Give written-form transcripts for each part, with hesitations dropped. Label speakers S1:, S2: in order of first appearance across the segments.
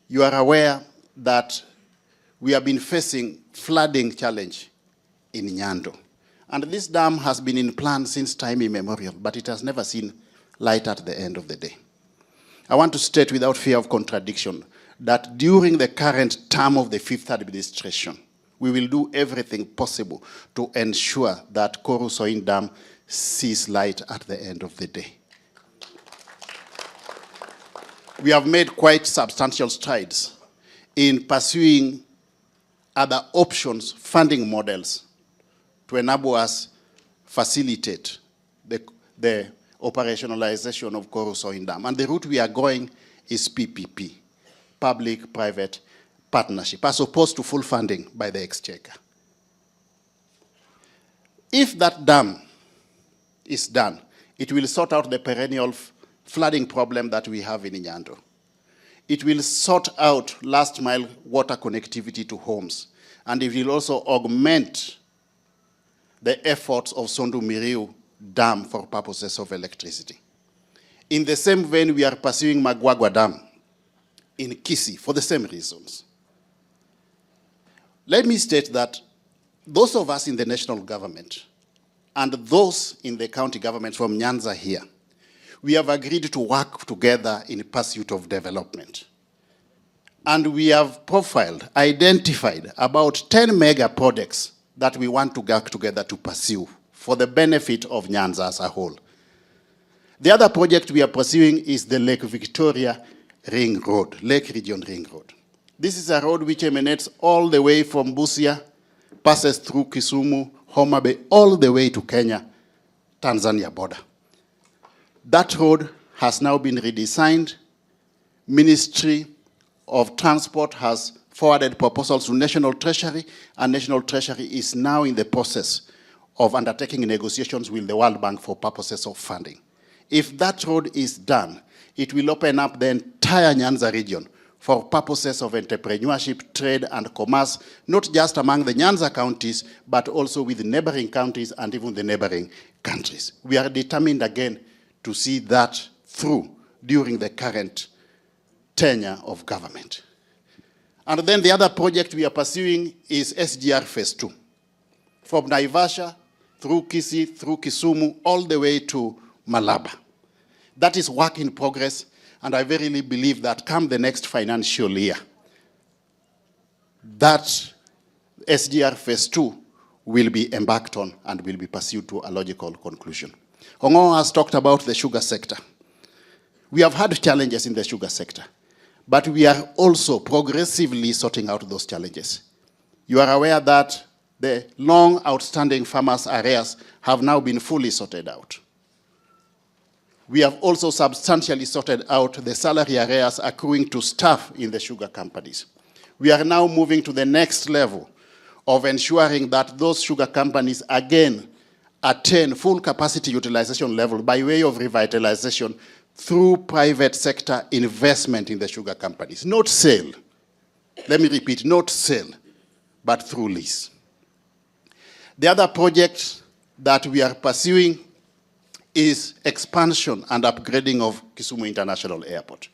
S1: You are aware that we have been facing flooding challenge in Nyando. And this dam has been in plan since time immemorial, but it has never seen light at the end of the day. I want to state without fear of contradiction that during the current term of the fifth administration, we will do everything possible to ensure that Korusoin Dam sees light at the end of the day. We have made quite substantial strides in pursuing other options, funding models, to enable us facilitate the operationalization of Korusoin Dam. And the route we are going is PPP, public-private partnership, as opposed to full funding by the Exchequer. If that dam is done, it will sort out the perennial flooding problem that we have in Nyando. It will sort out last-mile water connectivity to homes, and it will also augment the efforts of Sondu Miriu Dam for purposes of electricity. In the same vein, we are pursuing Magwagwa Dam in Kisii for the same reasons. Let me state that those of us in the national government and those in the county government from Nyanza here, we have agreed to work together in pursuit of development. And we have profiled, identified about 10 mega projects that we want to work together to pursue for the benefit of Nyanza as a whole. The other project we are pursuing is the Lake Victoria Ring Road, Lake Region Ring Road. This is a road which emanates all the way from Busia, passes through Kisumu, Homa Bay, all the way to Kenya, Tanzania border. That road has now been redesigned. Ministry of Transport has forwarded proposals to National Treasury, and National Treasury is now in the process of undertaking negotiations with the World Bank for purposes of funding. If that road is done, it will open up the entire Nyanza region for purposes of entrepreneurship, trade, and commerce, not just among the Nyanza counties, but also with the neighboring counties and even the neighboring countries. We are determined again to see that through during the current tenure of government. And then the other project we are pursuing is SGR Phase 2. From Naivasha, through Kisii, through Kisumu, all the way to Malaba. That is work in progress, and I verily believe that come the next financial year, that SGR Phase 2 will be embarked on and will be pursued to a logical conclusion. Ongo has talked about the sugar sector. We have had challenges in the sugar sector, but we are also progressively sorting out those challenges. You are aware that the long outstanding farmers' arrears have now been fully sorted out. We have also substantially sorted out the salary arrears accruing to staff in the sugar companies. We are now moving to the next level of ensuring that those sugar companies again attain full capacity utilization level by way of revitalization through private sector investment in the sugar companies. Not sale. Let me repeat, not sale, but through lease. The other project that we are pursuing is expansion and upgrading of Kisumu International Airport.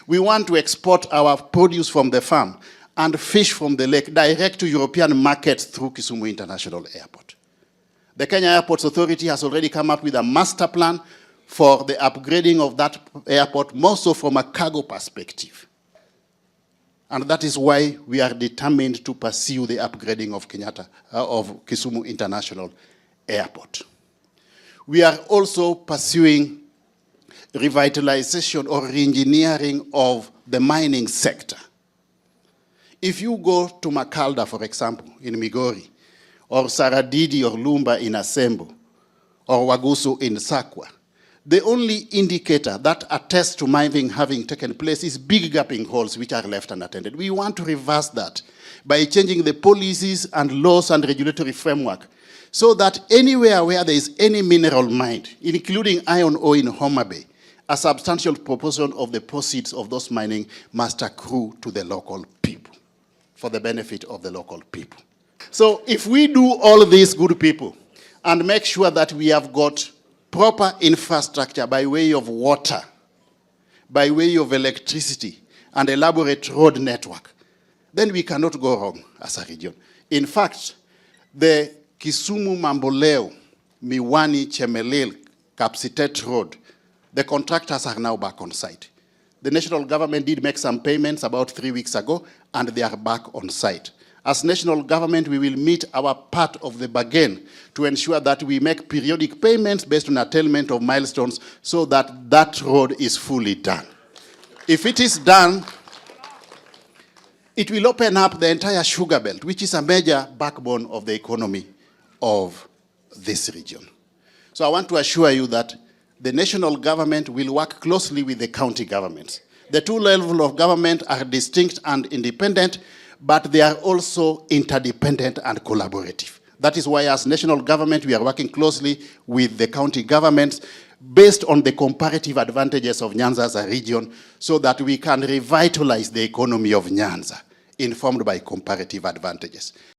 S1: We want to export our produce from the farm and fish from the lake direct to European markets through Kisumu International Airport. The Kenya Airports Authority has already come up with a master plan for the upgrading of that airport, more so from a cargo perspective. And that is why we are determined to pursue the upgrading of Kisumu International Airport. We are also pursuing revitalization or re-engineering of the mining sector. If you go to Makalda, for example, in Migori, or Saradidi or Lumba in Asembo, or Wagusu in Sakwa, the only indicator that attests to mining having taken place is big gaping holes which are left unattended. We want to reverse that by changing the policies and laws and regulatory framework so that anywhere where there is any mineral mined, including iron ore in Homa Bay, a substantial proportion of the proceeds of those mining must accrue to the local people for the benefit of the local people. So if we do all these, good people, and make sure that we have got proper infrastructure by way of water, by way of electricity, and elaborate road network, then we cannot go wrong as a region. In fact, the Kisumu Mamboleo, Miwani, Chemelil, Kapsitet Road, the contractors are now back on site. The national government did make some payments about 3 weeks ago, and they are back on site. As national government, we will meet our part of the bargain to ensure that we make periodic payments based on attainment of milestones so that that road is fully done. If it is done, it will open up the entire sugar belt, which is a major backbone of the economy of this region. So I want to assure you that the national government will work closely with the county governments. The two levels of government are distinct and independent, but they are also interdependent and collaborative. That is why as national government, we are working closely with the county governments based on the comparative advantages of Nyanza as a region so that we can revitalize the economy of Nyanza, informed by comparative advantages.